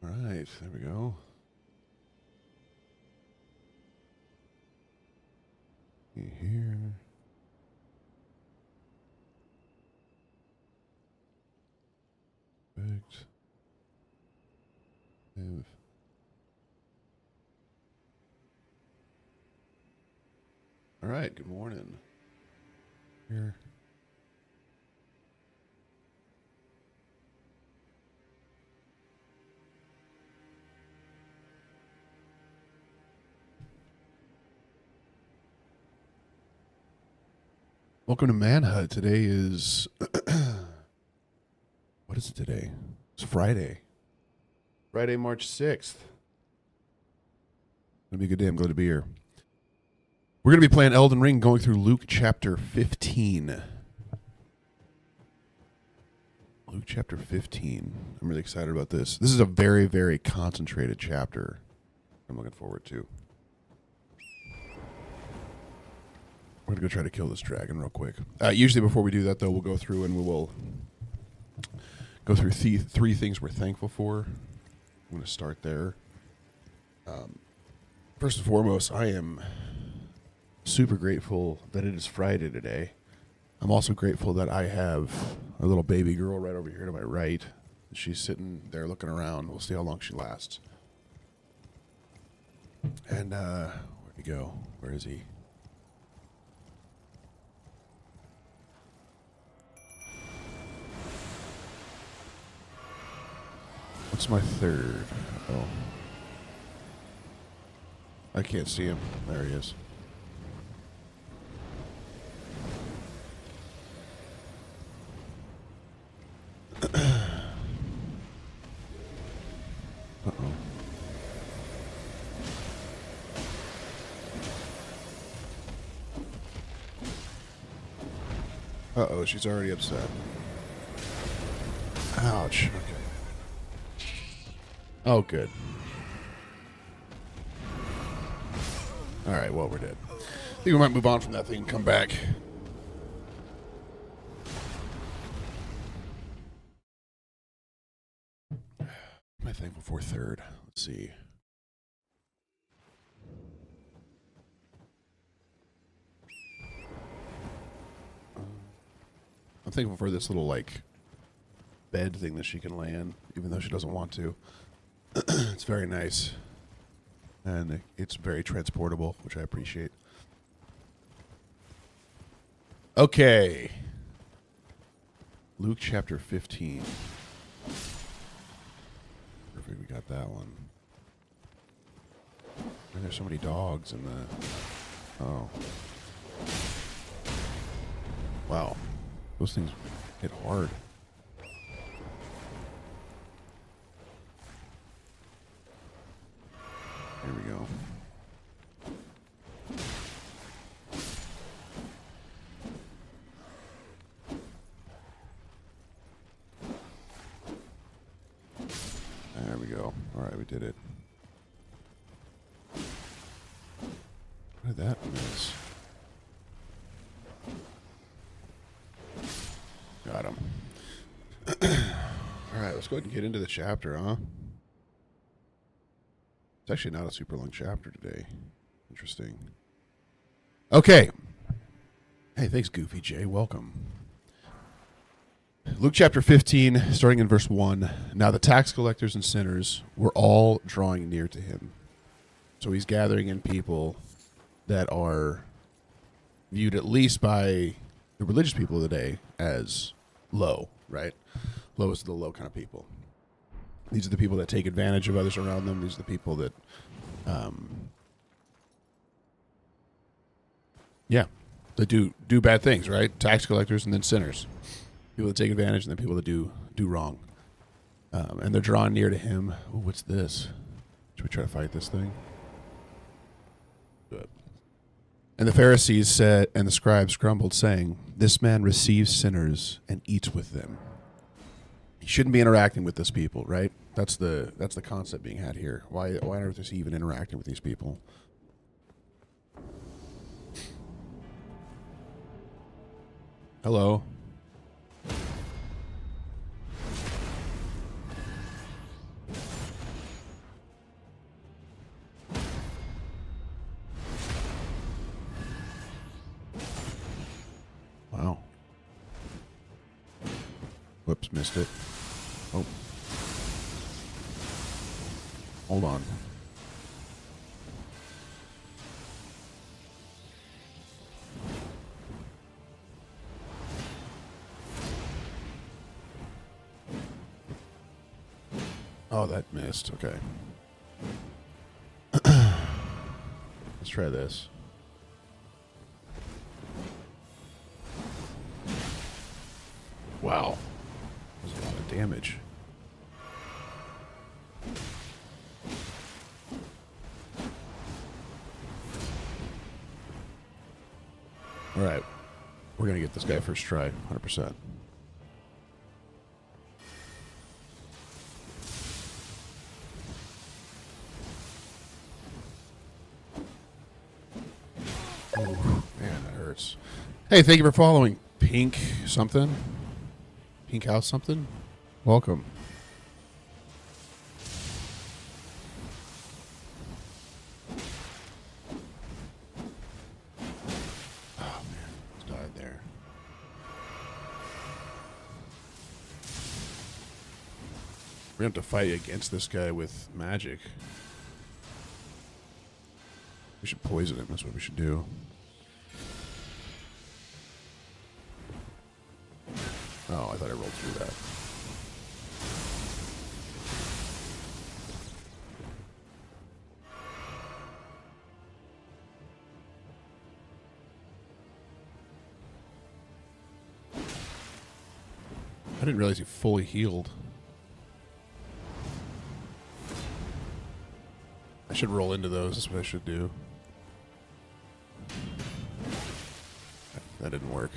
All right, there we go. Here. Perfect. All right, good morning. Here. Welcome to Manhunt. Today is what is it today? It's Friday. Friday, March 6th. Gonna be a good day. I'm glad to be here. We're gonna be playing Elden Ring, going through Luke chapter 15. Luke chapter 15. I'm really excited about this. This is a very, very concentrated chapter. I'm looking forward to. We're gonna go try to kill this dragon real quick. Usually, before we do that, though, we'll go through and we will go through three things we're thankful for. I'm gonna start there. First and foremost, I am super grateful that it is Friday today. I'm also grateful that I have a little baby girl right over here to my right. She's sitting there looking around. We'll see how long she lasts. And where'd he go? Where is he? What's my third? Oh. I can't see him. There he is. Uh-oh. Uh-oh, she's already upset. Ouch. Okay. Oh, good. All right, well, we're dead. I think we might move on from that thing and come back. What am I thankful for third? Let's see. I'm thankful for this little, like, bed thing that she can lay in, even though she doesn't want to. It's very nice. And it's very transportable, which I appreciate. Okay. Luke chapter 15. Perfect, we got that one. And there's so many dogs in the... Oh. Wow. Those things hit hard. Here we go. There we go. All right, we did it. What did that miss? Got him. All right, let's go ahead and get into the chapter, huh? It's actually not a super long chapter today. Interesting. Okay. Hey, thanks, Goofy J. Welcome. Luke chapter 15, starting in verse 1. Now the tax collectors and sinners were all drawing near to him. So he's gathering in people that are viewed, at least by the religious people of the day, as low, right? Low is the low kind of people. These are the people that take advantage of others around them. These are the people that, that do bad things, right? Tax collectors and then sinners. People that take advantage and then people that do wrong. And they're drawn near to him. Ooh, what's this? Should we try to fight this thing? Good. And the Pharisees said, and the scribes grumbled, saying, "This man receives sinners and eats with them." He shouldn't be interacting with this people, right? That's the concept being had here. Why on earth is he even interacting with these people? Hello. Whoops, missed it. Oh. Hold on. Oh, that missed. Okay. Let's try this. Wow. That was a lot of damage. All right. We're going to get this guy first try, 100%. Ooh, man, that hurts. Hey, thank you for following. Pink something? Pink House something? Welcome. Oh, man. Just died there. We're going to have to fight against this guy with magic. We should poison him. That's what we should do. Oh, I thought I rolled through that. I didn't realize he fully healed. I should roll into those. That's what I should do. That didn't work.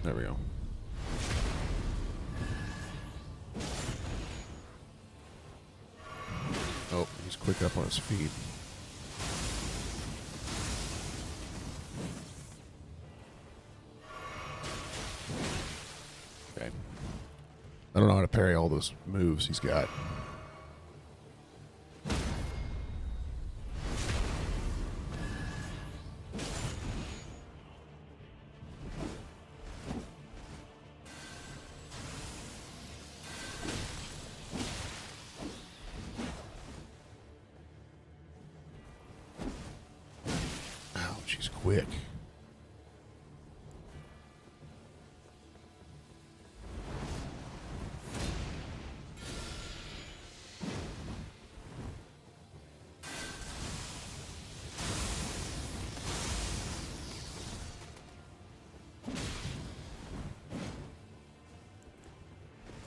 There we go. Oh, he's quick up on his feet. Okay. I don't know how to parry all those moves he's got. She's quick.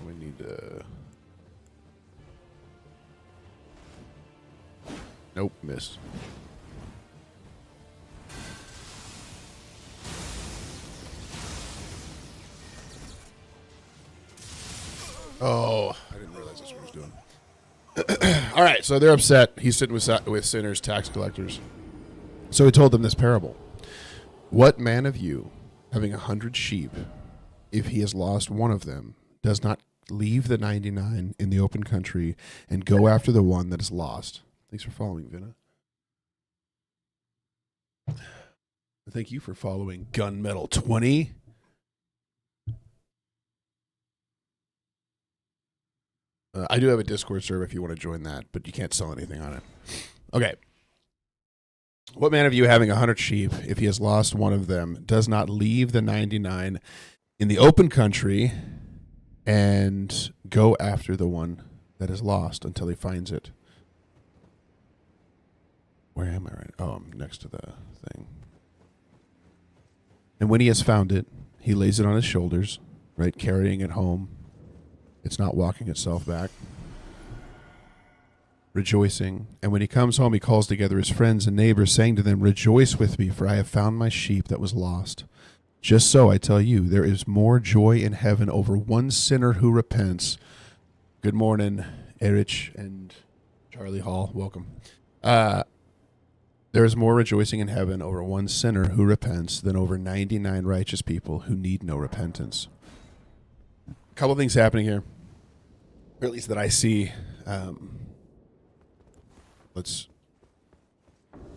We need to... Nope, missed. Oh, I didn't realize that's what he was doing. All right, so they're upset. He's sitting with sinners, tax collectors. So he told them this parable. What man of you, having 100 sheep, if he has lost one of them, does not leave the 99 in the open country and go after the one that is lost? Thanks for following, Vinna. Thank you for following Gunmetal 20. I do have a Discord server if you want to join that, but you can't sell anything on it. Okay. What man of you having 100 sheep, if he has lost one of them, does not leave the 99 in the open country and go after the one that is lost until he finds it? Where am I right? Oh, I'm next to the thing. And when he has found it, he lays it on his shoulders, right, carrying it home. It's not walking itself back. Rejoicing. And when he comes home, he calls together his friends and neighbors, saying to them, "Rejoice with me, for I have found my sheep that was lost." Just so, I tell you, there is more joy in heaven over one sinner who repents. Good morning, Erich and Charlie Hall. Welcome. There is more rejoicing in heaven over one sinner who repents than over 99 righteous people who need no repentance. A couple of things happening here, or at least that I see. Let's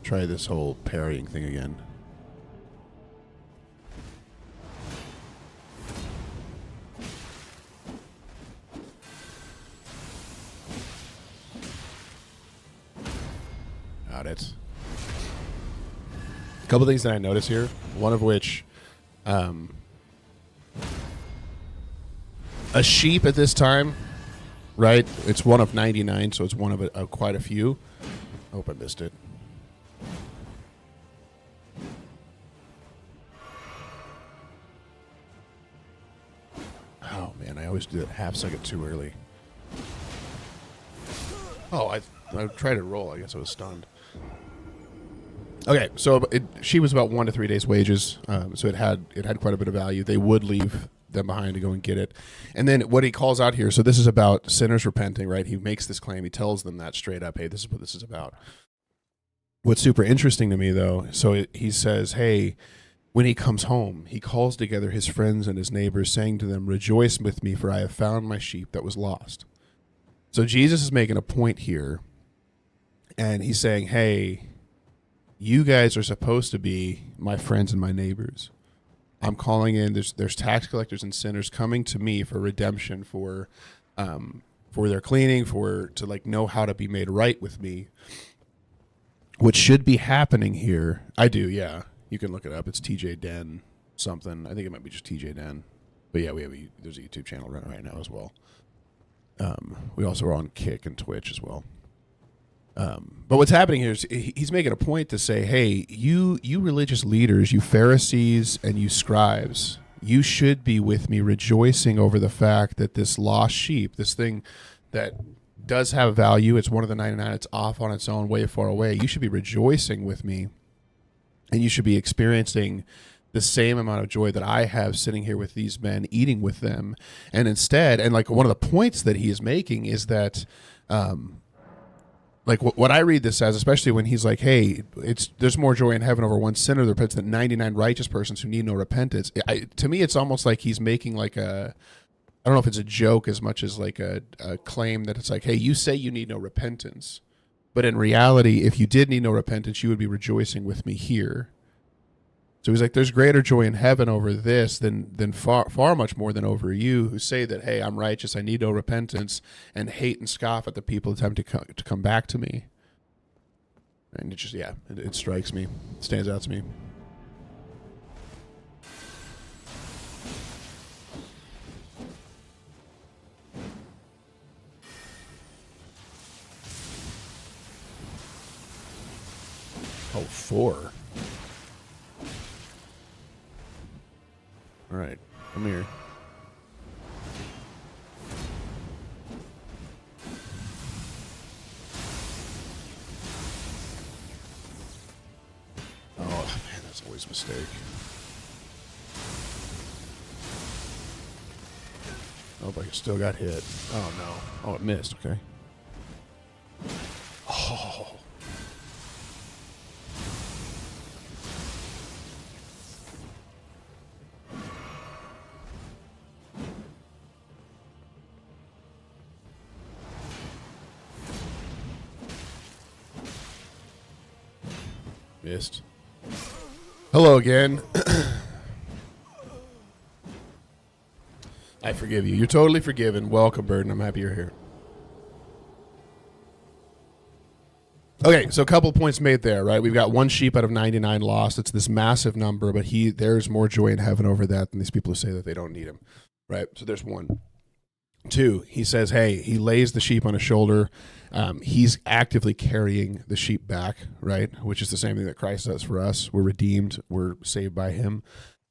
try this whole parrying thing again. Got it. A couple things that I notice here. One of which, a sheep at this time, right? It's one of 99, so it's one of quite a few. I hope I missed it. Oh man, I always do that half second too early. Oh, I tried to roll. I guess I was stunned. Okay, so she was about 1 to 3 days' wages, so it had quite a bit of value. They would leave them behind to go and get it. And then what he calls out here, so this is about sinners repenting, right? He makes this claim. He tells them that straight up, hey, this is what this is about. What's super interesting to me, though, so he says, hey, when he comes home, he calls together his friends and his neighbors, saying to them, rejoice with me, for I have found my sheep that was lost. So Jesus is making a point here, and he's saying, hey, you guys are supposed to be my friends and my neighbors. I'm calling in. There's tax collectors and sinners coming to me for redemption, for their cleaning, to like know how to be made right with me. What should be happening here? I do, yeah. You can look it up. It's TJ Den something. I think it might be just TJ Den. But yeah, there's a YouTube channel running right now as well. We also are on Kick and Twitch as well. But what's happening here is he's making a point to say, hey, you religious leaders, you Pharisees and you scribes, you should be with me rejoicing over the fact that this lost sheep, this thing that does have value, it's one of the 99, it's off on its own way far away. You should be rejoicing with me, and you should be experiencing the same amount of joy that I have sitting here with these men, eating with them. And instead, and like one of the points that he is making is that, like what I read this as, especially when he's like, hey, there's more joy in heaven over one sinner that repents than 99 righteous persons who need no repentance. To me, it's almost like he's making like I don't know if it's a joke as much as like a claim that it's like, hey, you say you need no repentance, but in reality, if you did need no repentance, you would be rejoicing with me here. So he's like, there's greater joy in heaven over this than far much more than over you who say that, hey, I'm righteous, I need no repentance, and hate and scoff at the people attempt to come back to me. And it just, yeah, it strikes me, it stands out to me. Oh, 4. All right, come here. Oh, man, that's always a mistake. Oh, but I still got hit. Oh, no. Oh, it missed. Okay. Oh. Missed. Hello again. I forgive you. You're totally forgiven. Welcome, Burden. I'm happy you're here. Okay, so a couple points made there, right? We've got one sheep out of 99 lost. It's this massive number, but there's more joy in heaven over that than these people who say that they don't need him, right? So there's one. 2, he says, hey, he lays the sheep on his shoulder. He's actively carrying the sheep back, right? Which is the same thing that Christ does for us. We're redeemed. We're saved by him.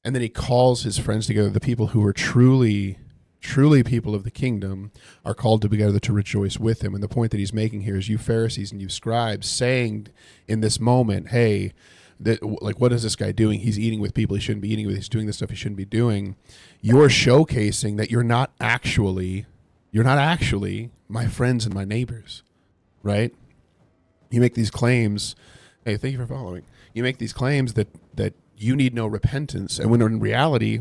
And then he calls his friends together. The people who are truly people of the kingdom are called together to rejoice with him. And the point that he's making here is you Pharisees and you scribes saying in this moment, hey, like, what is this guy doing? He's eating with people he shouldn't be eating with. He's doing this stuff he shouldn't be doing. You're showcasing that you're not actually my friends and my neighbors, right? You make these claims. Hey, thank you for following. You make these claims that you need no repentance, and when in reality,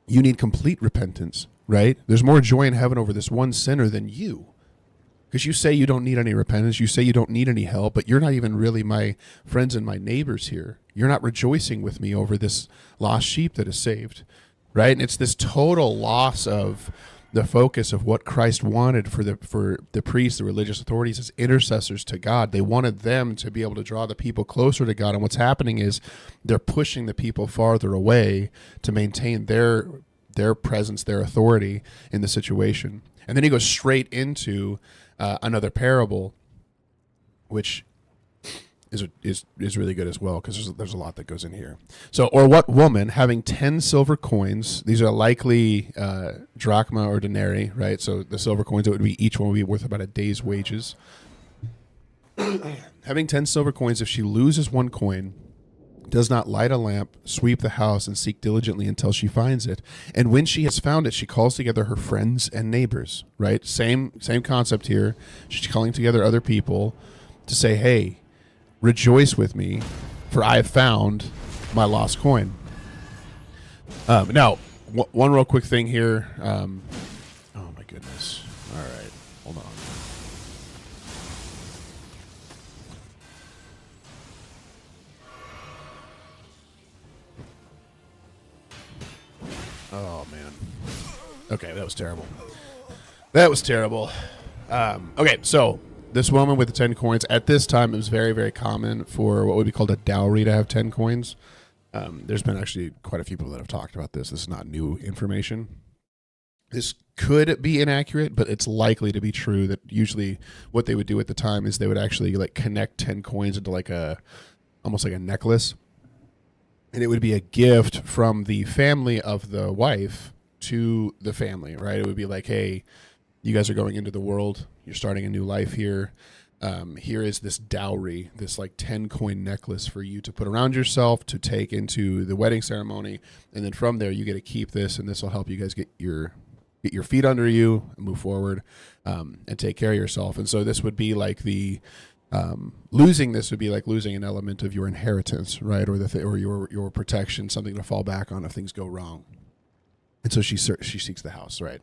you need complete repentance, right? There's more joy in heaven over this one sinner than you. Because you say you don't need any repentance, you say you don't need any help, but you're not even really my friends and my neighbors here. You're not rejoicing with me over this lost sheep that is saved, right? And it's this total loss of the focus of what Christ wanted for the priests, the religious authorities, as intercessors to God. They wanted them to be able to draw the people closer to God. And what's happening is they're pushing the people farther away to maintain their presence, their authority in the situation. And then he goes straight into another parable, which is really good as well, because there's a lot that goes in here. So, or what woman having 10 silver coins, these are likely drachma or denarii, right? So the silver coins, it would be, each one would be worth about a day's wages. Having 10 silver coins, if she loses one coin, does not light a lamp, sweep the house, and seek diligently until she finds it. And when she has found it, she calls together her friends and neighbors, right? Same concept here. She's calling together other people to say, hey, rejoice with me, for I have found my lost coin. Now, one real quick thing here. Oh, my goodness. All right. Hold on. Oh, man. Okay, that was terrible. That was terrible. Okay, so this woman with the 10 coins, at this time, it was very, very common for what would be called a dowry to have 10 coins. There's been actually quite a few people that have talked about this. This is not new information. This could be inaccurate, but it's likely to be true that usually what they would do at the time is they would actually like connect 10 coins into like almost like a necklace. And it would be a gift from the family of the wife to the family, right? It would be like, hey, you guys are going into the world. You're starting a new life here. Here is this dowry, this like 10 coin necklace for you to put around yourself to take into the wedding ceremony. And then from there, you get to keep this, and this will help you guys get your feet under you and move forward and take care of yourself. And so this would be like losing this would be like losing an element of your inheritance, right? Or or your protection, something to fall back on if things go wrong. And so she seeks the house, right?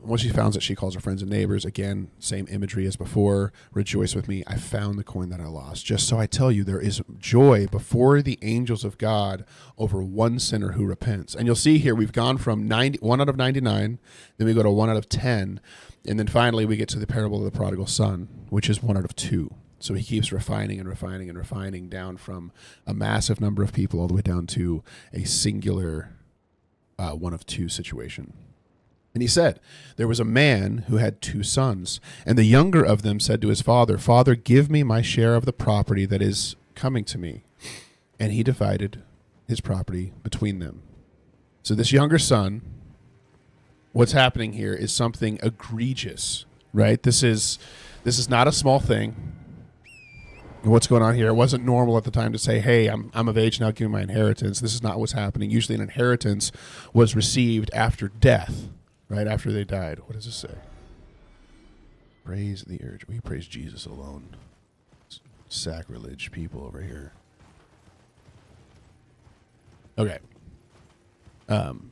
Once she finds it, she calls her friends and neighbors. Again, same imagery as before. Rejoice with me. I found the coin that I lost. Just so I tell you, there is joy before the angels of God over one sinner who repents. And you'll see here, we've gone from 1 out of 99, then we go to 1 out of 10, and then finally we get to the parable of the prodigal son, which is 1 out of 2. So he keeps refining and refining and refining down from a massive number of people all the way down to a singular 1 of 2 situation. And he said, there was a man who had 2 sons, and the younger of them said to his father, Father, give me my share of the property that is coming to me. And he divided his property between them. So this younger son, what's happening here is something egregious, right? This is not a small thing. What's going on here? It wasn't normal at the time to say, hey, I'm of age now, give me my inheritance. This is not what's happening. Usually an inheritance was received after death. Right after they died. What does it say? Praise the urge. We praise Jesus alone. Sacrilege people over here. Okay.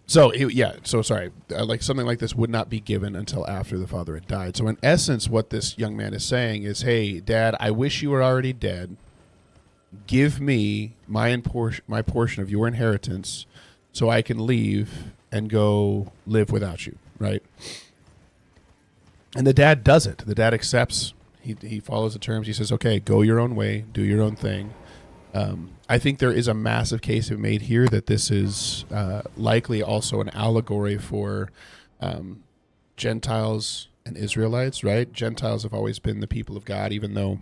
So sorry. Like something like this would not be given until after the father had died. So in essence, what this young man is saying is, hey, Dad, I wish you were already dead. Give me my portion of your inheritance so I can leave and go live without you. Right. And the dad does it. The dad accepts. He follows the terms. He says, okay, go your own way, do your own thing. I think there is a massive case made here that this is likely also an allegory for Gentiles and Israelites, right? Gentiles have always been the people of God, even though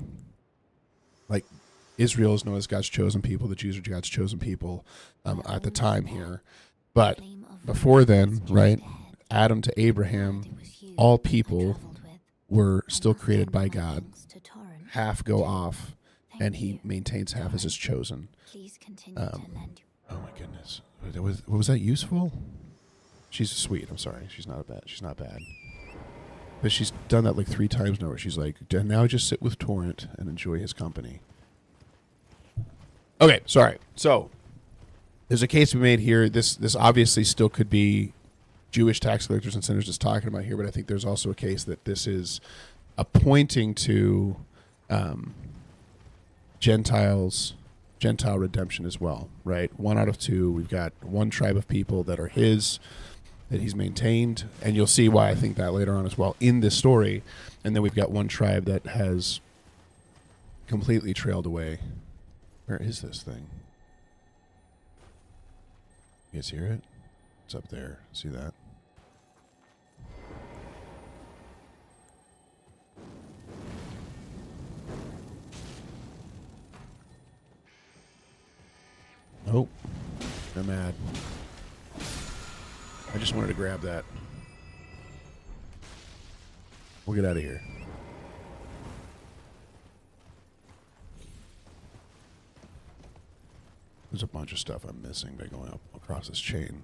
like Israel is known as God's chosen people. The Jews are God's chosen people at the time here. But before then, right? Adam to Abraham, all people were still created by God. Half go off, and he maintains half as his chosen. Oh my goodness, was that useful? She's sweet. I'm sorry, she's not bad. But she's done that like 3 times now. Where she's like, now just sit with Torrent and enjoy his company. Okay, sorry. So there's a case to be made here. This obviously still could be Jewish tax collectors and sinners just talking about here, but I think there's also a case that this is pointing to Gentile redemption as well, right? 1 out of 2. We've got one tribe of people that are his, that he's maintained, and you'll see why I think that later on as well in this story. And then we've got one tribe that has completely trailed away. Where is this thing? You guys hear it? It's up there. See that? Nope. They're mad. I just wanted to grab that. We'll get out of here. There's a bunch of stuff I'm missing by going up across this chain.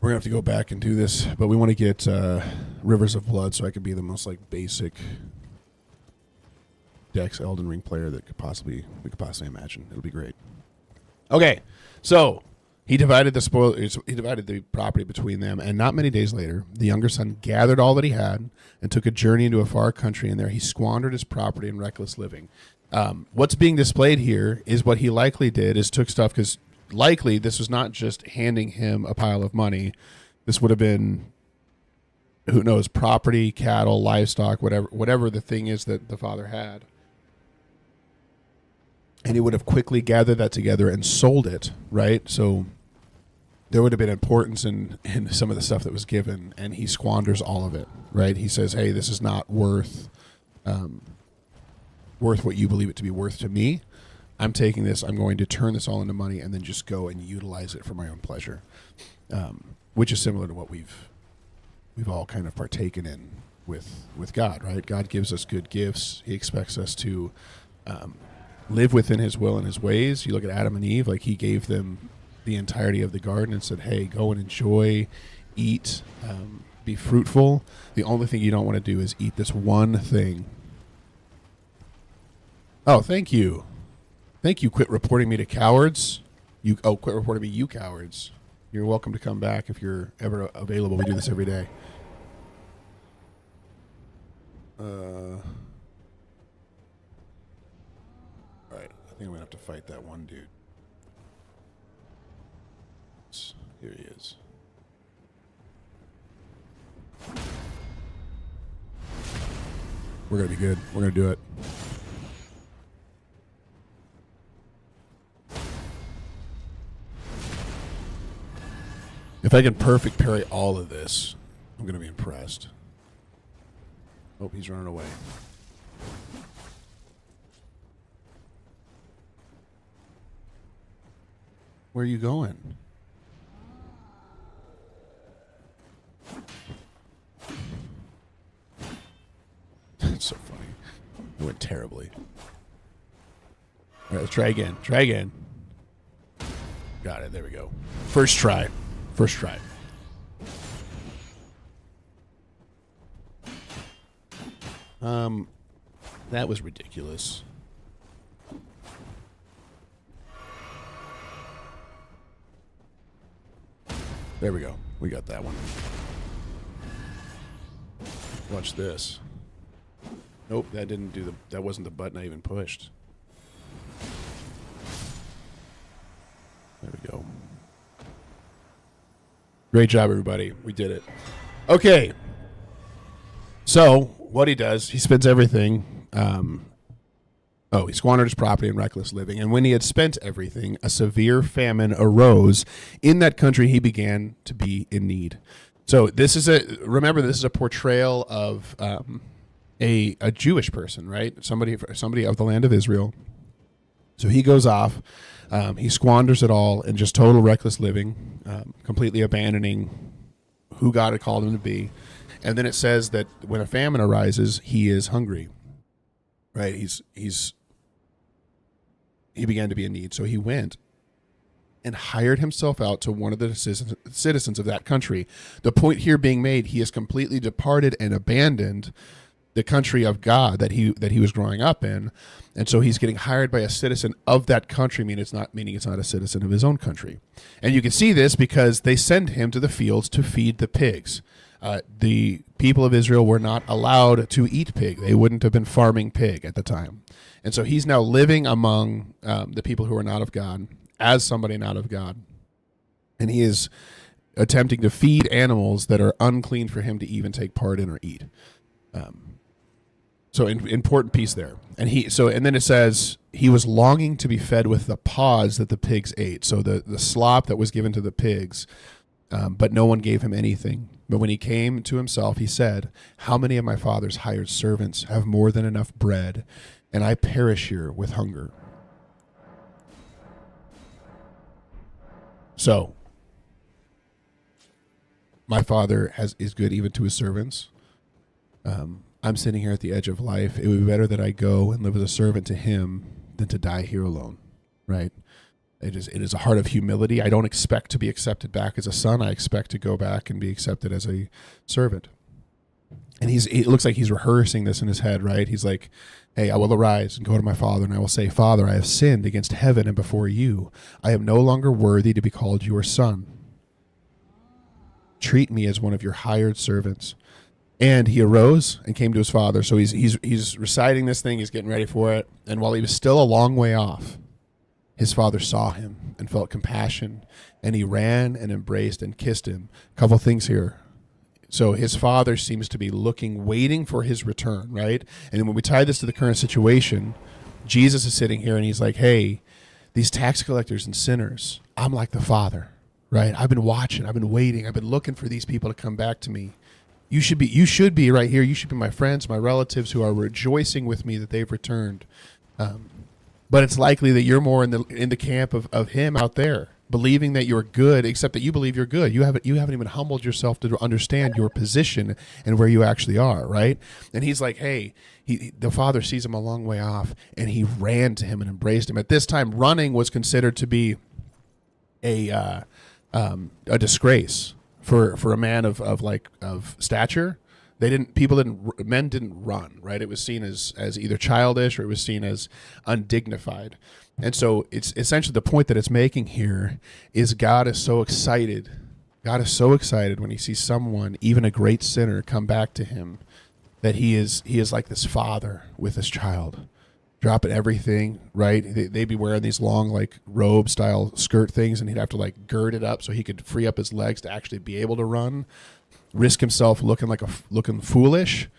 We're going to have to go back and do this, but we want to get Rivers of Blood so I can be the most like basic Dex Elden Ring player that we could possibly imagine. It'll be great. Okay, so he divided the property between them, and not many days later, the younger son gathered all that he had and took a journey into a far country, and there he squandered his property in reckless living. What's being displayed here is what he likely did is took stuff, because likely this was not just handing him a pile of money. This would have been, who knows, property, cattle, livestock, whatever the thing is that the father had. And he would have quickly gathered that together and sold it, right? So there would have been importance in some of the stuff that was given, and he squanders all of it, right? He says, hey, this is not worth what you believe it to be worth to me. I'm taking this, I'm going to turn this all into money and then just go and utilize it for my own pleasure, which is similar to what we've all kind of partaken in with God, right? God gives us good gifts. He expects us to live within his will and his ways. You look at Adam and Eve, like he gave them the entirety of the garden and said, hey, go and enjoy, eat, be fruitful. The only thing you don't want to do is eat this one thing. Oh, thank you. Thank you. Quit reporting me to cowards. Quit reporting me, you cowards. You're welcome to come back if you're ever available. We do this every day. Alright, I think I'm going to have to fight that one dude. Here he is. We're going to be good. We're going to do it. If I can perfect parry all of this, I'm going to be impressed. Oh, he's running away. Where are you going? That's so funny. It went terribly. All right, let's try again. Try again. Got it. There we go. First try. First try. That was ridiculous. There we go. We got that one. Watch this. Nope, that didn't do that wasn't the button I even pushed. There we go. Great job, everybody. We did it. Okay. So, what he does, he spends everything. He squandered his property in reckless living. And when he had spent everything, a severe famine arose. In that country, he began to be in need. So, this is a portrayal of a Jewish person, right? Somebody of the land of Israel. So, he goes off. He squanders it all in just total reckless living, completely abandoning who God had called him to be. And then it says that when a famine arises, he is hungry, right? He began to be in need. So he went and hired himself out to one of the citizens of that country. The point here being made, he has completely departed and abandoned the country of God that he was growing up in, and so he's getting hired by a citizen of that country. Meaning it's not a citizen of his own country, and you can see this because they send him to the fields to feed the pigs. The people of Israel were not allowed to eat pig; they wouldn't have been farming pig at the time, and so he's now living among the people who are not of God as somebody not of God, and he is attempting to feed animals that are unclean for him to even take part in or eat. So important piece there. And then it says he was longing to be fed with the pods that the pigs ate. So the slop that was given to the pigs, but no one gave him anything. But when he came to himself, he said, "How many of my father's hired servants have more than enough bread, and I perish here with hunger?" So my father is good even to his servants. I'm sitting here at the edge of life. It would be better that I go and live as a servant to him than to die here alone, right? It is a heart of humility. I don't expect to be accepted back as a son. I expect to go back and be accepted as a servant. And it looks like he's rehearsing this in his head, right? He's like, "Hey, I will arise and go to my father, and I will say, 'Father, I have sinned against heaven and before you. I am no longer worthy to be called your son. Treat me as one of your hired servants.' And he arose and came to his father." So he's reciting this thing. He's getting ready for it. And while he was still a long way off, his father saw him and felt compassion. And he ran and embraced and kissed him. A couple things here. So his father seems to be waiting for his return, right? And when we tie this to the current situation, Jesus is sitting here and he's like, "Hey, these tax collectors and sinners, I'm like the father, right? I've been watching. I've been waiting. I've been looking for these people to come back to me. You should be right here. You should be my friends, my relatives who are rejoicing with me that they've returned. But it's likely that you're more in the camp of him out there, believing that you're good, except that you believe you're good. You haven't even humbled yourself to understand your position and where you actually are, right?" And he's like, "Hey," the father sees him a long way off, and he ran to him and embraced him. At this time, running was considered to be a disgrace for a man of stature. Men didn't run, right? It was seen as either childish or it was seen as undignified. And so it's essentially the point that it's making here is God is so excited. God is so excited when he sees someone, even a great sinner, come back to him, that he is like this father with this child, dropping everything, right? They'd be wearing these long, like, robe style skirt things, and he'd have to, like, gird it up so he could free up his legs to actually be able to run, risk himself looking foolish,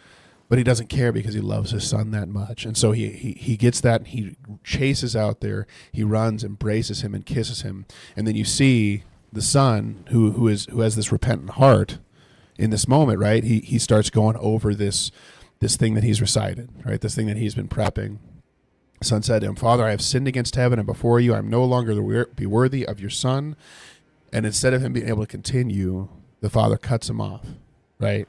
but he doesn't care because he loves his son that much. And so he gets that, and he chases out there. He runs, embraces him, and kisses him. And then you see the son who has this repentant heart in this moment, right? He starts going over this thing that he's recited, right? This thing that he's been prepping. The son said to him, "Father, I have sinned against heaven and before you. I am no longer be worthy of your son." And instead of him being able to continue, the father cuts him off, right?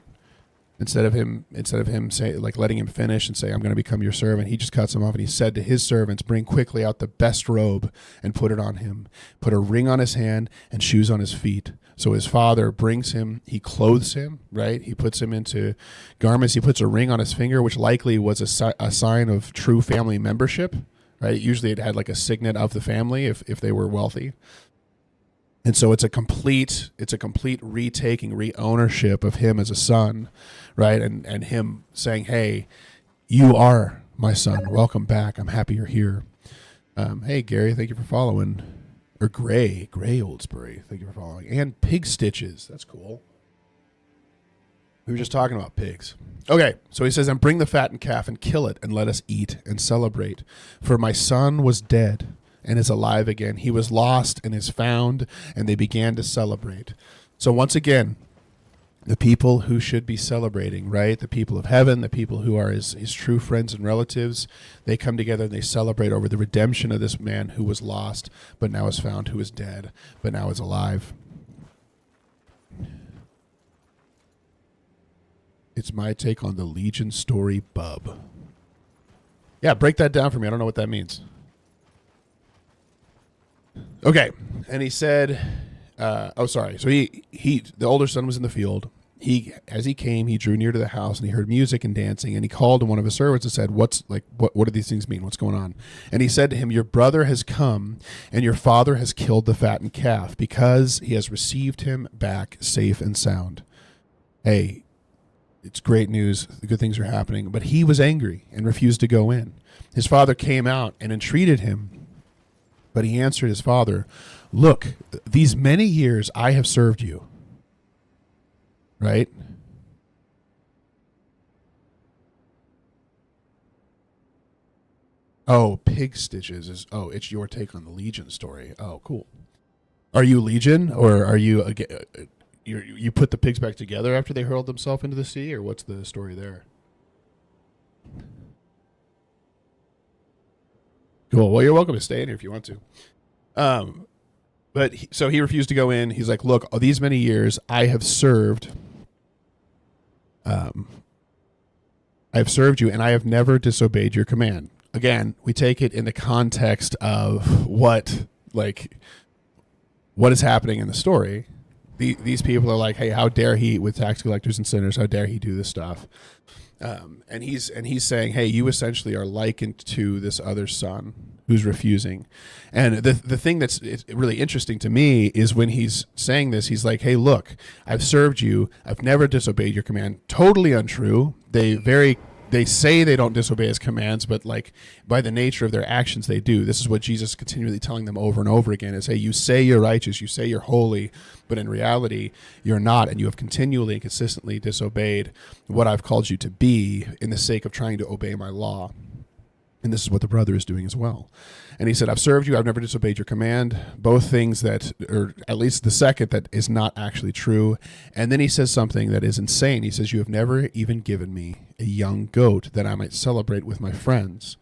Instead of him say, like, letting him finish and say, "I'm going to become your servant," he just cuts him off. And he said to his servants, "Bring quickly out the best robe and put it on him. Put a ring on his hand and shoes on his feet." So his father brings him, he clothes him, right? He puts him into garments. He puts a ring on his finger, which likely was a sign of true family membership, right? Usually it had like a signet of the family if they were wealthy. And so it's a complete retaking, re-ownership of him as a son, right? And him saying, "Hey, you are my son. Welcome back. I'm happy you're here." Hey, Gary, thank you for following. Or Gray Oldsbury, thank you for following. And Pig Stitches, that's cool. We were just talking about pigs. Okay, so he says, "And bring the fattened calf and kill it, and let us eat and celebrate. For my son was dead and is alive again. He was lost and is found," and they began to celebrate. So once again, the people who should be celebrating, right? The people of heaven, the people who are his true friends and relatives, they come together and they celebrate over the redemption of this man who was lost, but now is found, who is dead, but now is alive. It's my take on the Legion story, bub. Yeah, break that down for me. I don't know what that means. Okay, and he said, So the older son was in the field, As he came, he drew near to the house, and he heard music and dancing, and he called to one of his servants and said, what do these things mean? What's going on? And he said to him, your brother has come, and your father has killed the fattened calf, because he has received him back safe and sound. Hey, it's great news. The good things are happening. But he was angry and refused to go in. His father came out and entreated him, but he answered his father, look, these many years I have served you. Right? Oh, pig stitches is, it's your take on the Legion story. Oh, cool. Are you Legion, or are you, you put the pigs back together after they hurled themselves into the sea, or what's the story there? Cool. Well, you're welcome to stay in here if you want to. So he refused to go in. He's like, look, all these many years I have served. I've served you, and I have never disobeyed your command. Again, we take it in the context of what is happening in the story. These people are like, hey, how dare he eat with tax collectors and sinners? How dare he do this stuff? And he's saying, hey, you essentially are likened to this other son who's refusing. And the thing that's really interesting to me is when he's saying this, he's like, hey, look, I've served you. I've never disobeyed your command. Totally untrue. They say they don't disobey his commands, but like by the nature of their actions, they do. This is what Jesus is continually telling them over and over again is, hey, you say you're righteous, you say you're holy, but in reality, you're not. And you have continually and consistently disobeyed what I've called you to be in the sake of trying to obey my law. And this is what the brother is doing as well. And he said, I've served you. I've never disobeyed your command. Both things that, or at least the second, that is not actually true. And then he says something that is insane. He says, you have never even given me a young goat that I might celebrate with my friends.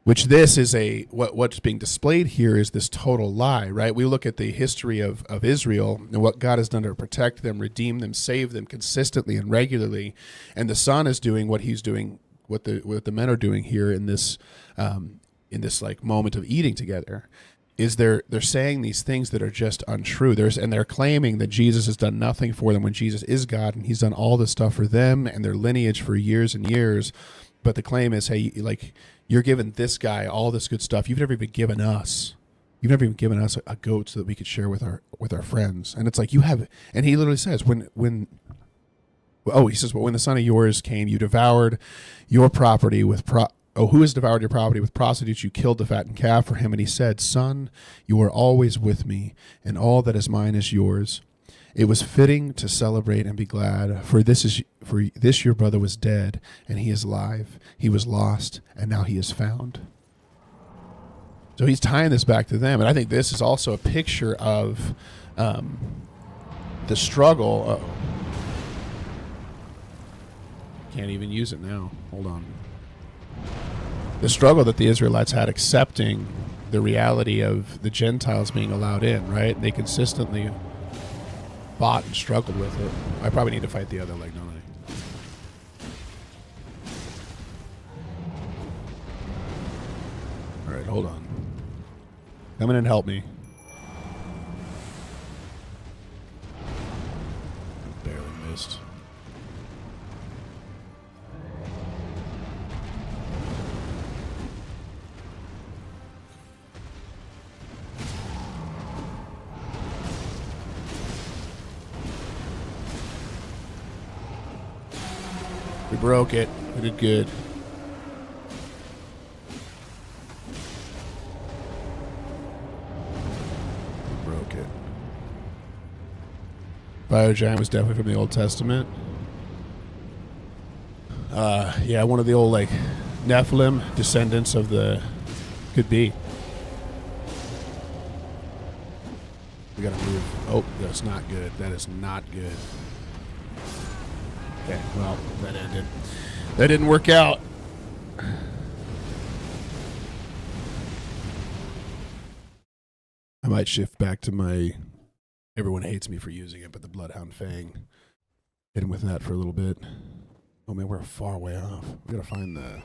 Which this is what's being displayed here is this total lie, right? We look at the history of Israel and what God has done to protect them, redeem them, save them consistently and regularly. And the son is doing what he's doing, what the men are doing here in this like moment of eating together, is they're saying these things that are just untrue. They're claiming that Jesus has done nothing for them when Jesus is God and he's done all this stuff for them and their lineage for years and years. But the claim is, hey, like, you're giving this guy all this good stuff. You've never even given us. You've never even given us a goat so that we could share with our friends. And it's like, you have, and he literally says, he says, but when the son of yours came, you devoured your property with who has devoured your property with prostitutes? You killed the fattened calf for him. And he said, son, you are always with me, and all that is mine is yours. It was fitting to celebrate and be glad, for this your brother was dead, and he is alive. He was lost, and now he is found. So he's tying this back to them. And I think this is also a picture of the struggle. Can't even use it now. Hold on. The struggle that the Israelites had accepting the reality of the Gentiles being allowed in, right? They consistently fought and struggled with it. I probably need to fight the other leg, don't I? All right, hold on. Come in and help me. Barely missed. We broke it. We did good. We broke it. Biogiant was definitely from the Old Testament. Yeah, one of the old, like, Nephilim descendants of the... Could be. We gotta move. Oh, that's not good. That is not good. Okay, well, that ended. That didn't work out. I might shift back to my... Everyone hates me for using it, but the Bloodhound Fang. Hit him with that for a little bit. Oh, man, we're far way off. We gotta find the...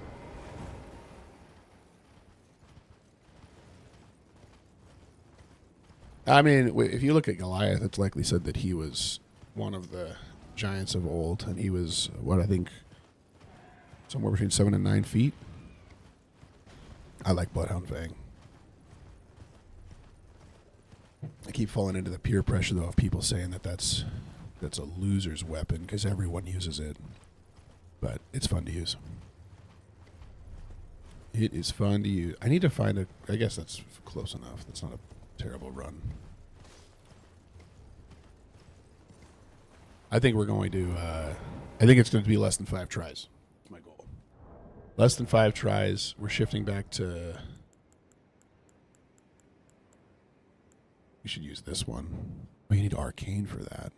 I mean, if you look at Goliath, it's likely said that he was one of the giants of old, and he was, what, I think somewhere between 7 and 9 feet. I like Bloodhound Fang. I keep falling into the peer pressure, though, of people saying that that's a loser's weapon because everyone uses it. But it's fun to use. It is fun to use. I need to find a... I guess that's close enough. That's not a terrible run. I think we're going to... I think it's going to be less than 5 tries. That's my goal. Less than 5 tries. We're shifting back to... We should use this one. Oh, you need Arcane for that.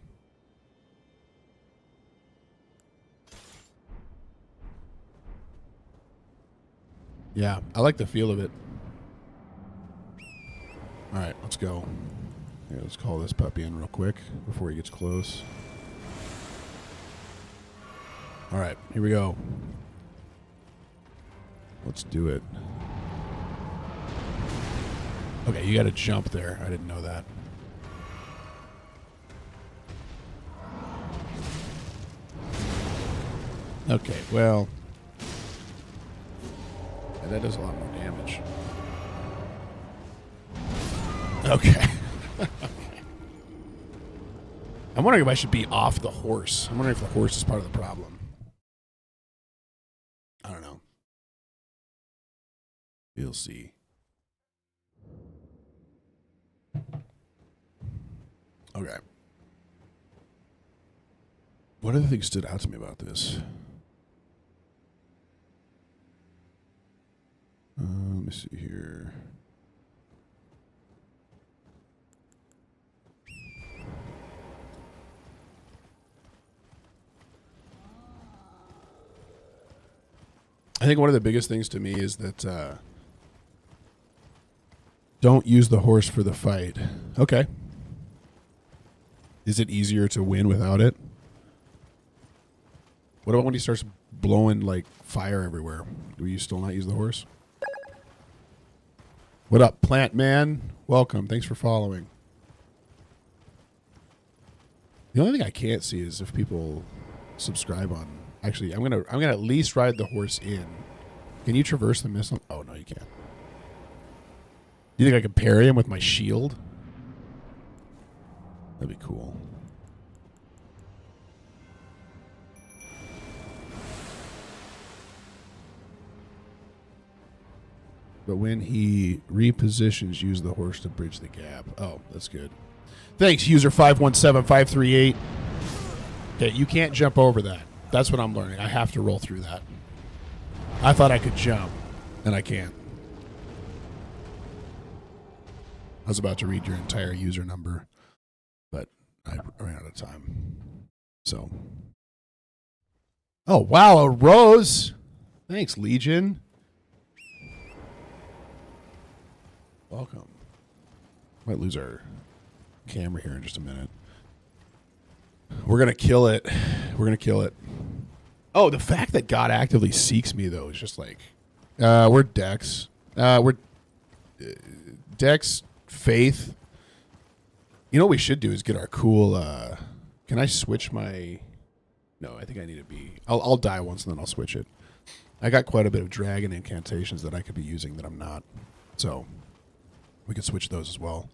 Yeah, I like the feel of it. All right, let's go. Yeah, let's call this puppy in real quick before he gets close. All right, here we go. Let's do it. Okay, you got to jump there. I didn't know that. Okay, well... Yeah, that does a lot more damage. Okay. I'm wondering if I should be off the horse. I'm wondering if the horse is part of the problem. I don't know. We'll see. Okay. What other things stood out to me about this? Let me see here. I think one of the biggest things to me is that don't use the horse for the fight. Okay. Is it easier to win without it? What about when he starts blowing like fire everywhere? Do you still not use the horse? What up, Plant Man? Welcome. Thanks for following. The only thing I can't see is if people subscribe on. Actually, I'm gonna at least ride the horse in. Can you traverse the missile? Oh no, you can't. Do you think I could parry him with my shield? That'd be cool. But when he repositions, use the horse to bridge the gap. Oh, that's good. Thanks, user 517538. Okay, you can't jump over that. That's what I'm learning. I have to roll through that. I thought I could jump, and I can't. I was about to read your entire user number, but I ran out of time. So. Oh, wow, a rose. Thanks, Legion. Welcome. Might lose our camera here in just a minute. We're going to kill it. We're going to kill it. Oh, the fact that God actively seeks me, though, is just like... we're Dex. We're... Dex, Faith. You know what we should do is get our cool... can I switch my... No, I think I need to be... I'll die once and then I'll switch it. I got quite a bit of dragon incantations that I could be using that I'm not. So... we could switch those as well.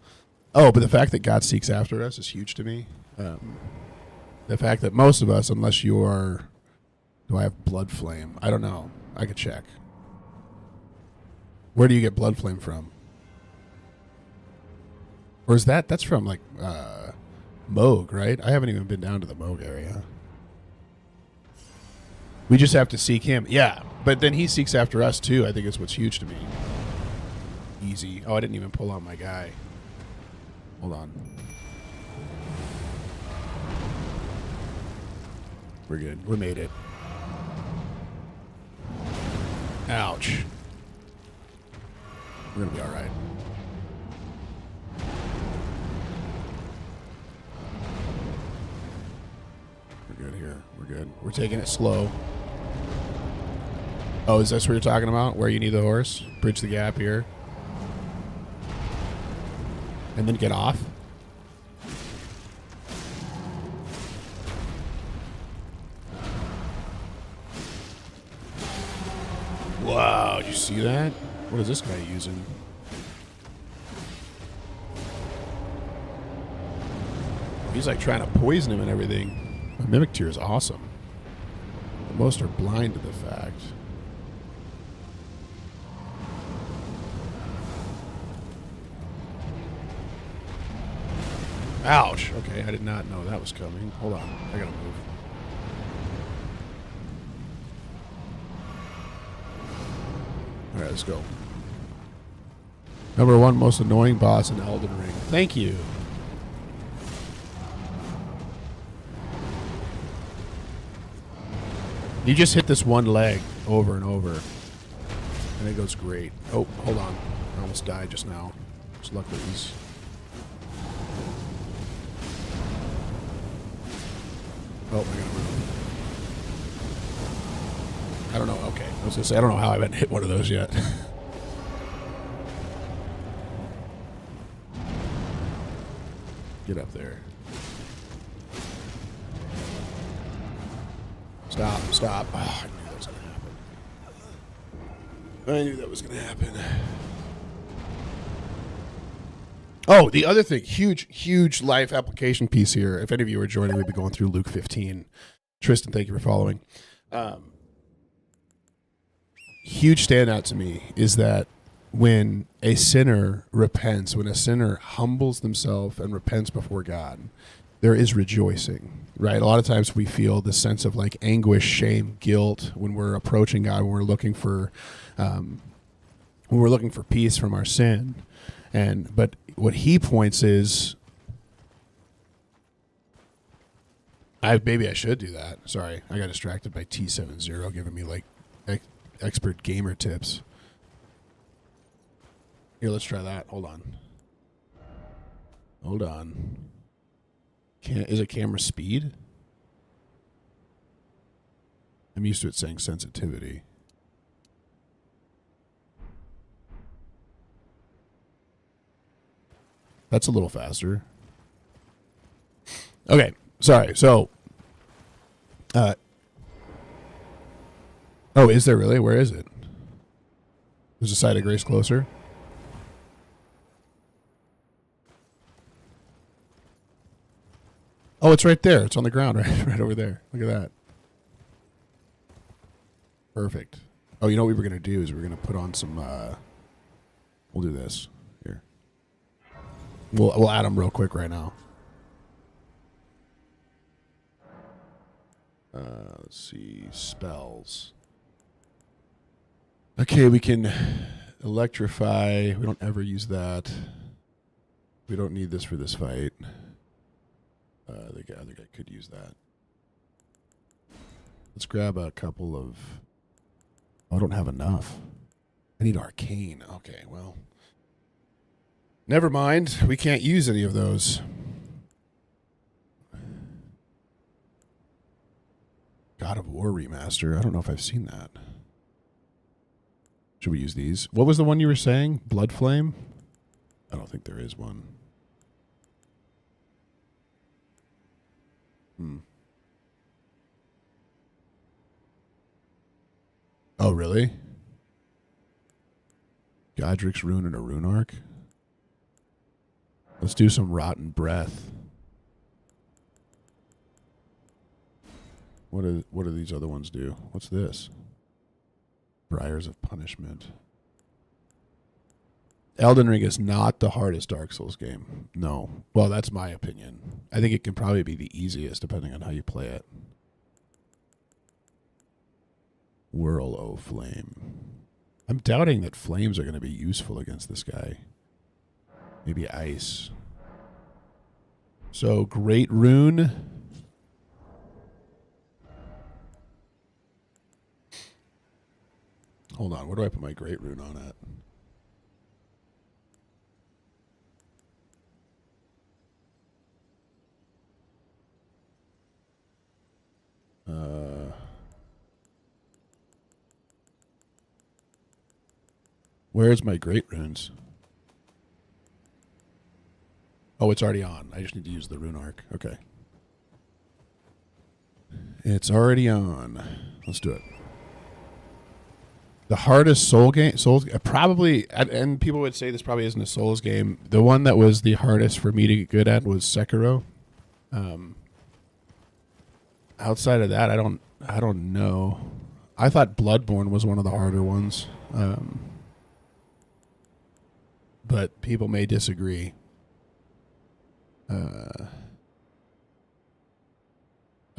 Oh, but the fact that God seeks after us is huge to me. The fact that most of us, unless you are... Do I have Blood Flame? I don't know. I could check. Where do you get Blood Flame from? Or is that... That's from, like, Moog, right? I haven't even been down to the Moog area. We just have to seek him. Yeah, but then he seeks after us, too. I think is what's huge to me. Easy. Oh, I didn't even pull out my guy. Hold on. We're good. We made it. Ouch. We're going to be all right. We're good here. We're good. We're taking it slow. Oh, is this what you're talking about? Where you need the horse? Bridge the gap here. And then get off. did you see that? What is this guy using? He's like trying to poison him and everything. The Mimic Tear is awesome. But most are blind to the fact. Ouch. Okay, I did not know that was coming. Hold on. I gotta move. Alright, let's go. Number 1 most annoying boss in Elden Ring. Thank you. You just hit this one leg over and over. And it goes great. Oh, hold on. I almost died just now. Just luckily he's... Oh, I gotta move. I don't know. Okay. I was gonna say, I don't know how I haven't hit one of those yet. Get up there. Stop, stop. Oh, I knew that was gonna happen. I knew that was gonna happen. Oh, the other thing, huge life application piece here. If any of you are joining, we've been going through Luke 15. Tristan, thank you for following. Huge standout to me is that when a sinner repents, when a sinner humbles themselves and repents before God, there is rejoicing, right? A lot of times we feel this sense of like anguish, shame, guilt when we're approaching God, when we're looking for peace from our sin. But what he points is, maybe I should do that. Sorry, I got distracted by T70 giving me like expert gamer tips. Here, let's try that. Hold on. Is it camera speed? I'm used to it saying sensitivity. That's a little faster. Okay, sorry. So, oh, is there really? Where is it? Is the side of grace closer? Oh, it's right there. It's on the ground, right over there. Look at that. Perfect. Oh, you know what we were going to do is we're going to put on some, we'll do this. Here. We'll add them real quick right now. Let's see. Spells. Okay, we can electrify. We don't ever use that. We don't need this for this fight. I think I could use that. Let's grab a couple of... I don't have enough. I need arcane. Okay, well... Never mind. We can't use any of those. God of War remaster. I don't know if I've seen that. Should we use these? What was the one you were saying? Blood Flame? I don't think there is one. Oh, really? Godric's Rune and a Rune Arc? Let's do some Rotten Breath. What do these other ones do? What's this? Briars of Punishment. Elden Ring is not the hardest Dark Souls game. No. Well, that's my opinion. I think it can probably be the easiest depending on how you play it. Whirl o' Flame. I'm doubting that flames are going to be useful against this guy. Maybe ice. So, Great Rune. Hold on. Where do I put my Great Rune on at? Where's my Great Runes? Oh, it's already on. I just need to use the Rune Arc. Okay. It's already on. Let's do it. The hardest Souls probably, and people would say this probably isn't a Souls game. The one that was the hardest for me to get good at was Sekiro. Um, outside of that, I don't know. I thought Bloodborne was one of the harder ones, but people may disagree. I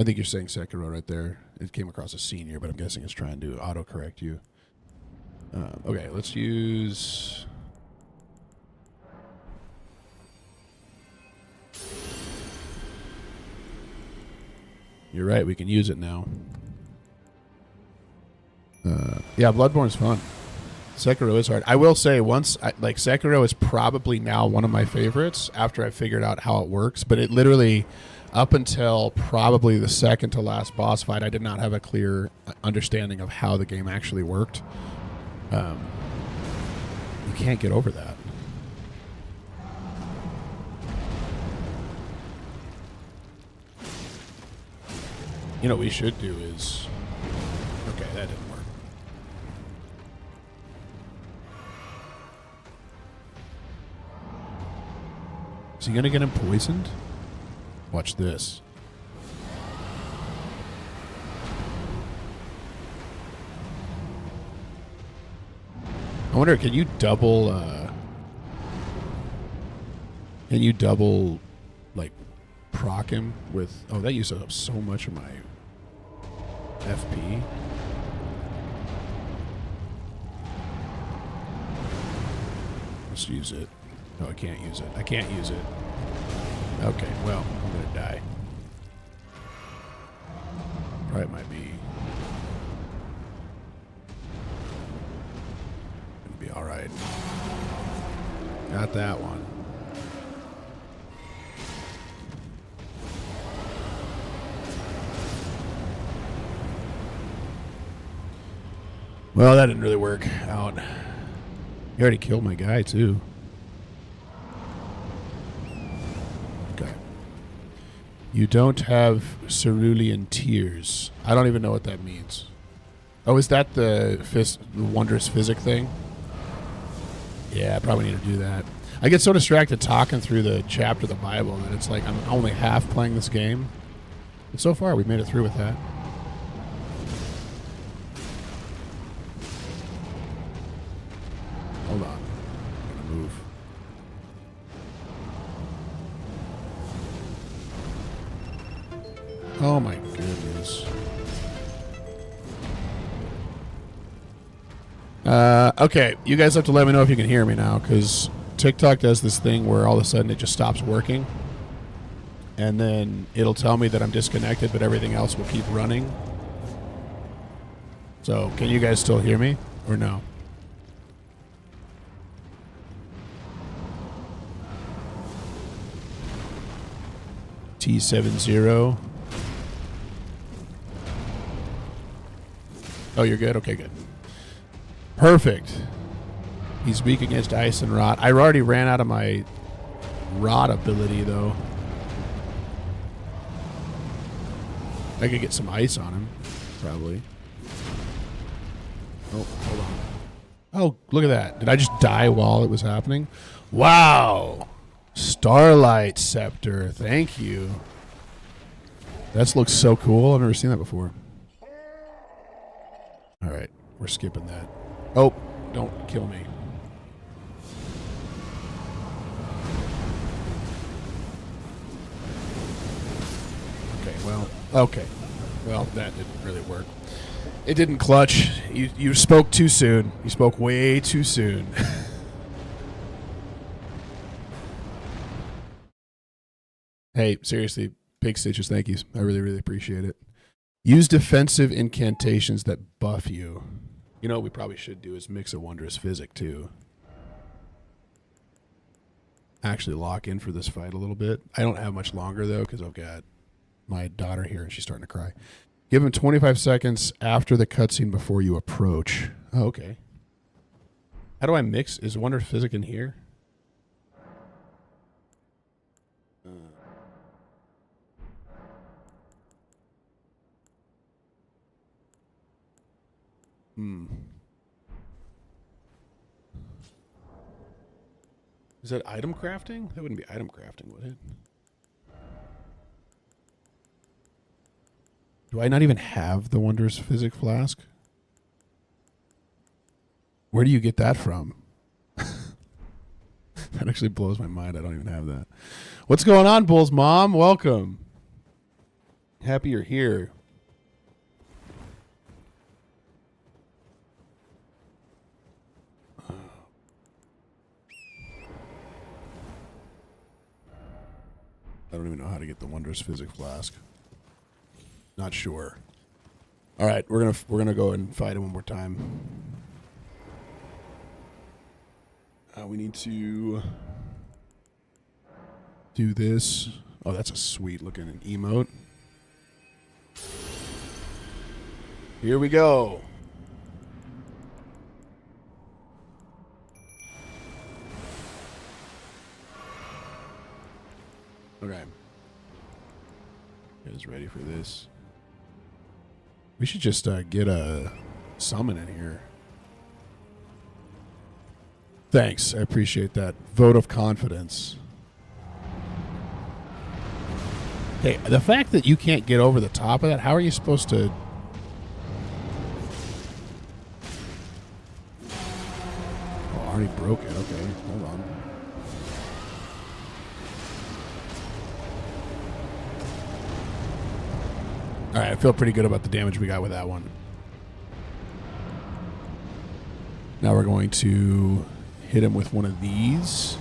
think you're saying Sekiro right there. It came across as senior, but I'm guessing it's trying to autocorrect you. Okay, let's use. You're right. We can use it now. Yeah, Bloodborne's fun. Sekiro is hard. I will say like Sekiro is probably now one of my favorites after I figured out how it works. But it literally, up until probably the second to last boss fight, I did not have a clear understanding of how the game actually worked. You can't get over that. You know what we should do is... Okay, that didn't work. Is he going to get him poisoned? Watch this. I wonder, can you double, like, proc him with... Oh, that uses up so much of my FP. Let's use it. No, I can't use it. I can't use it. Okay, well, I'm going to die. Probably might be... Gonna be alright. Got that one. Well, that didn't really work out. You already killed my guy, too. Okay. You don't have cerulean tears. I don't even know what that means. Oh, is that the wondrous physic thing? Yeah, I probably need to do that. I get so distracted talking through the chapter of the Bible that it's like I'm only half playing this game. But so far, we've made it through with that. Hold on. I'm gonna move. Oh my goodness. Okay, you guys have to let me know if you can hear me now, because TikTok does this thing where all of a sudden it just stops working. And then it'll tell me that I'm disconnected, but everything else will keep running. So, can you guys still hear me, or no? T70. Oh, you're good? Okay, good. Perfect. He's weak against ice and rot. I already ran out of my rot ability, though. I could get some ice on him, probably. Oh, hold on. Oh, look at that. Did I just die while it was happening? Wow. Starlight Scepter. Thank you. That looks so cool. I've never seen that before. All right. We're skipping that. Oh, don't kill me. Okay, well, okay. Well, that didn't really work. It didn't clutch. You spoke too soon. You spoke way too soon. Hey, seriously, Big Stitches, thank you. I really, really appreciate it. Use defensive incantations that buff you. You know what we probably should do is mix a wondrous physic, too. Actually lock in for this fight a little bit. I don't have much longer, though, because I've got my daughter here, and she's starting to cry. Give him 25 seconds after the cutscene before you approach. Oh, okay. How do I mix? Is wondrous physic in here? Hmm. Is that item crafting? That wouldn't be item crafting, would it? Do I not even have the Wondrous Physic Flask? Where do you get that from? That actually blows my mind. I don't even have that. What's going on, Bull's mom? Welcome. Happy you're here. I don't even know how to get the Wondrous Physic Flask. Not sure. All right, we're gonna go and fight him one more time. We need to do this. Oh, that's a sweet looking emote. Here we go. Okay. You guys ready for this? We should just get a summon in here. Thanks. I appreciate that. Vote of confidence. Hey, the fact that you can't get over the top of that, how are you supposed to... Oh, already broke it. Okay, hold on. All right, I feel pretty good about the damage we got with that one. Now we're going to hit him with one of these.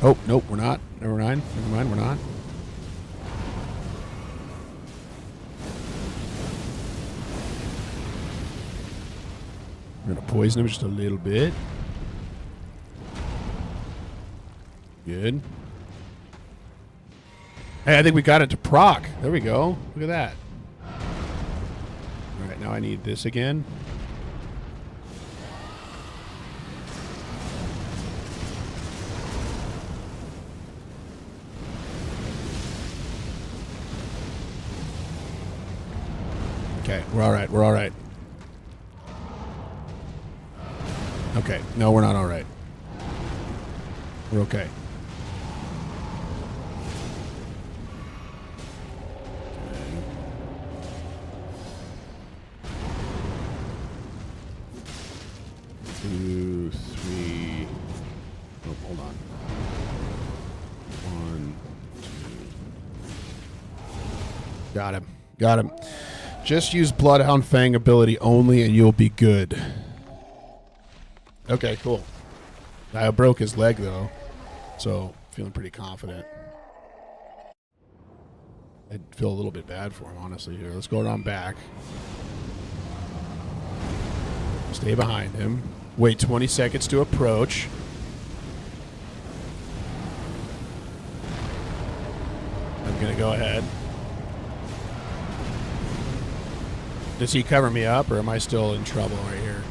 Oh, nope, we're not. Never mind, we're not. We're going to poison him just a little bit. Good. Hey, I think we got it to proc. There we go. Look at that. All right, now I need this again. Okay, we're all right. We're all right. Okay, no, we're not all right. We're okay. Two, three. Oh, hold on. One, two. Got him. Got him. Just use Bloodhound Fang ability only and you'll be good. Okay, cool. I broke his leg, though, so feeling pretty confident. I feel a little bit bad for him, honestly, here. Let's go around back. Stay behind him. Wait 20 seconds to approach. I'm going to go ahead. Does he cover me up, or am I still in trouble right here?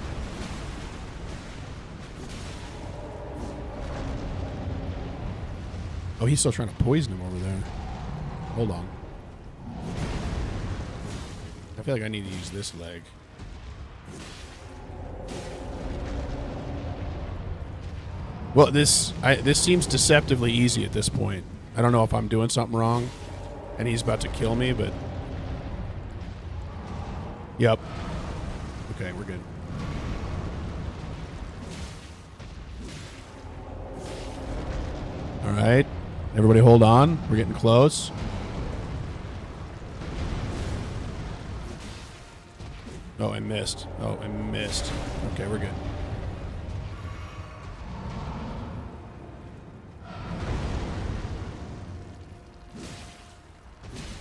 Oh, he's still trying to poison him over there. Hold on. I feel like I need to use this leg. Well, this seems deceptively easy at this point. I don't know if I'm doing something wrong, and he's about to kill me, but... Yep. Okay, we're good. All right. Everybody hold on. We're getting close. Oh, I missed. Oh, I missed. Okay, we're good.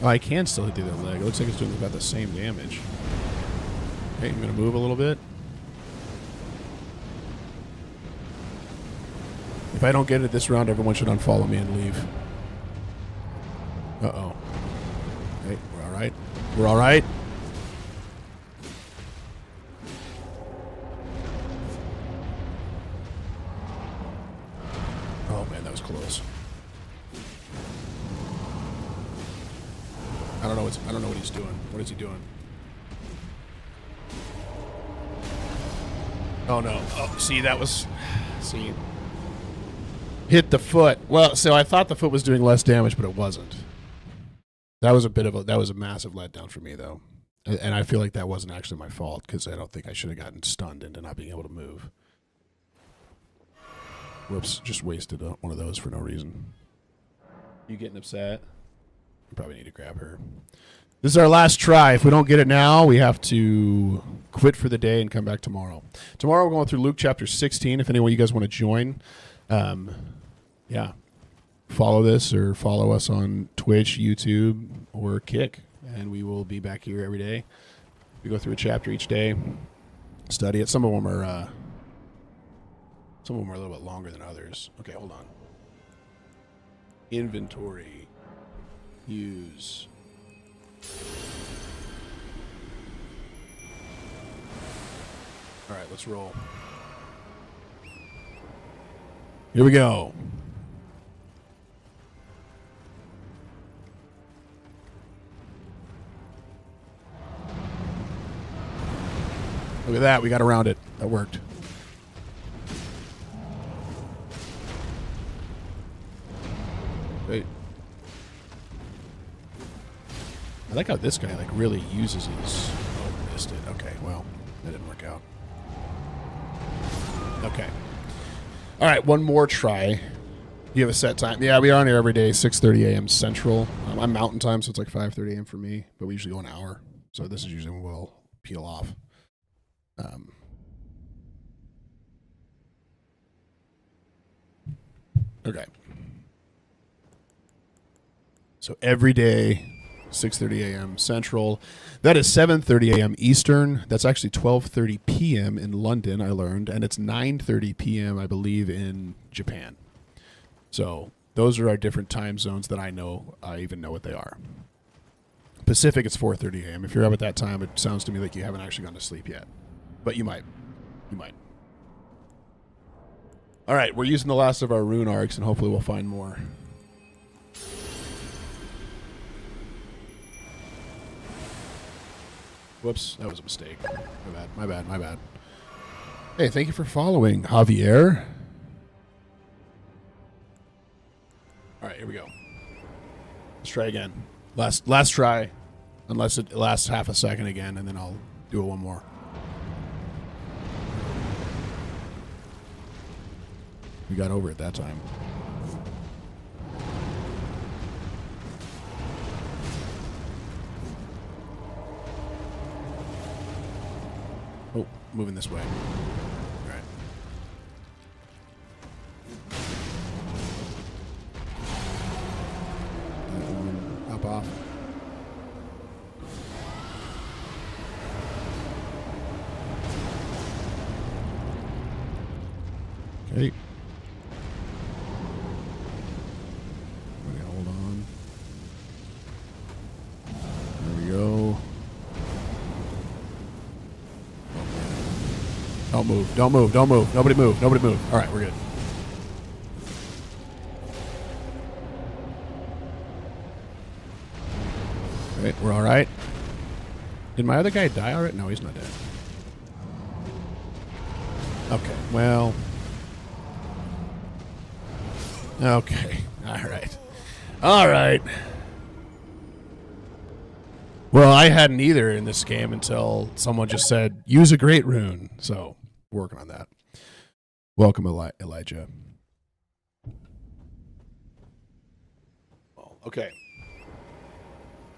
Oh, I can still hit the other leg. It looks like it's doing about the same damage. Okay, I'm going to move a little bit. If I don't get it this round, everyone should unfollow me and leave. Uh-oh. Okay, we're all right. We're all right. Oh, man, that was close. I don't know what he's doing. What is he doing? Oh, no. Oh, see, that was... See... Hit the foot. Well, so I thought the foot was doing less damage, but it wasn't. That was a massive letdown for me, though. And I feel like that wasn't actually my fault, because I don't think I should have gotten stunned into not being able to move. Whoops, just wasted one of those for no reason. You getting upset? We probably need to grab her. This is our last try. If we don't get it now, we have to quit for the day and come back tomorrow. Tomorrow we're going through Luke chapter 16. If anyone you guys want to join, yeah, follow this or follow us on Twitch, YouTube, or Kick, and we will be back here every day. We go through a chapter each day, study it. Some of them are a little bit longer than others. Okay, hold on. Inventory. Use. All right, let's roll. Here we go. Look at that. We got around it. That worked. Wait. I like how this guy like really uses his... Oh, missed it. Okay, well, that didn't work out. Okay. All right, one more try. You have a set time. Yeah, we are on here every day, 6:30 a.m. Central. I'm Mountain Time, so it's like 5:30 a.m. for me, but we usually go an hour. So this is usually when we'll peel off. Okay. So every day, 6:30 a.m. Central. That is 7:30 a.m. Eastern. That's actually 12:30 p.m. in London, I learned, and it's 9:30 p.m., I believe, in Japan. So those are our different time zones that I know. I even know what they are. Pacific, it's 4:30 a.m. If you're up at that time, it sounds to me like you haven't actually gone to sleep yet. But you might. You might. All right, we're using the last of our rune arcs, and hopefully we'll find more. Whoops, that was a mistake. My bad. Hey, thank you for following, Javier. All right, here we go. Let's try again. Last try, unless it lasts half a second again, and then I'll do it one more. We got over it that time. Oh, moving this way. All right. That one, hop off. Okay. Hold on. There we go. Don't move. Don't move. Don't move. Nobody move. Nobody move. All right, we're good. All right, we're all right. Did my other guy die already? No, he's not dead. Okay, well. Okay, all right. All right. Well, I hadn't either in this game until someone just said, use a great rune. So, working on that. Welcome, Elijah. Oh, okay.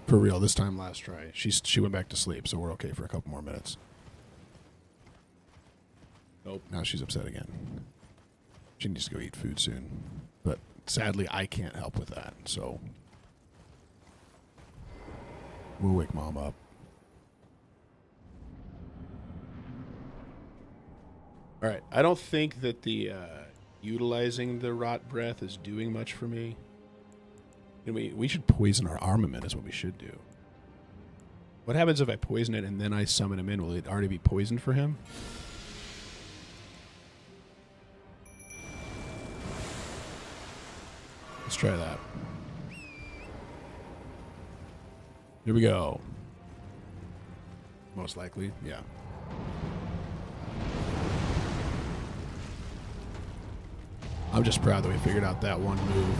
For real, this time last try. She went back to sleep, so we're okay for a couple more minutes. Nope, now she's upset again. She needs to go eat food soon. But sadly, I can't help with that, so we'll wake Mom up. All right, I don't think that the utilizing the rot breath is doing much for me. And we should poison our armament is what we should do. What happens if I poison it and then I summon him in? Will it already be poisoned for him? Let's try that. Here we go. Most likely, yeah. I'm just proud that we figured out that one move.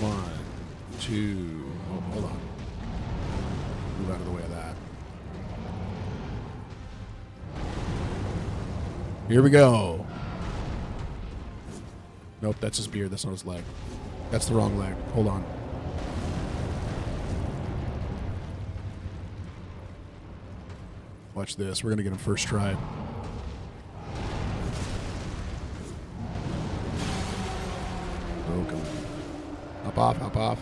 1, 2. Oh, hold on. Move out of the way of that. Here we go. Nope, that's his beard. That's not his leg. That's the wrong leg. Hold on. Watch this. We're going to get him first try. Oh, come on. Hop off, hop off.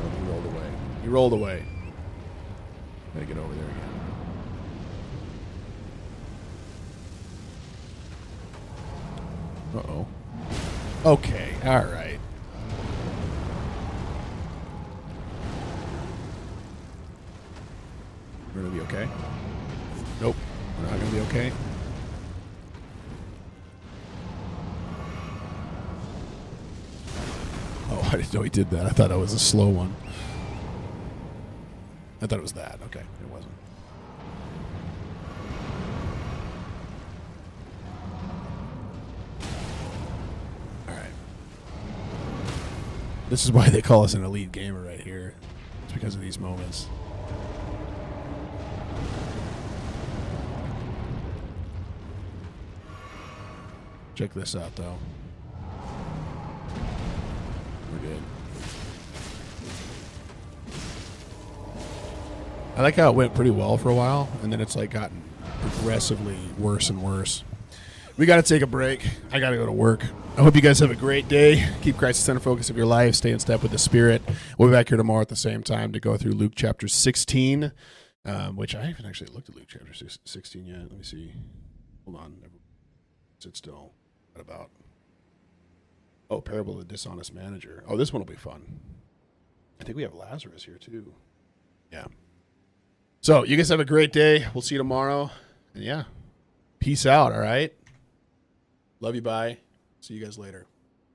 Oh, he rolled away. He rolled away. Gotta get over there again. Uh-oh. Okay, all right. We're gonna be okay. Nope, we're not gonna be okay. Oh, I didn't know he did that. I thought that was a slow one. I thought it was that. Okay, it wasn't. All right. This is why they call us an elite gamer right here. It's because of these moments. Check this out, though. We're good. I like how it went pretty well for a while, and then it's like gotten progressively worse and worse. We got to take a break. I got to go to work. I hope you guys have a great day. Keep Christ the center focus of your life. Stay in step with the Spirit. We'll be back here tomorrow at the same time to go through Luke chapter 16, which I haven't actually looked at Luke chapter 16 yet. Let me see. Hold on. Sit still. What about? Oh, Parable of the Dishonest Manager. Oh, this one will be fun. I think we have Lazarus here, too. Yeah. So, you guys have a great day. We'll see you tomorrow. And yeah, peace out, all right? Love you, bye. See you guys later.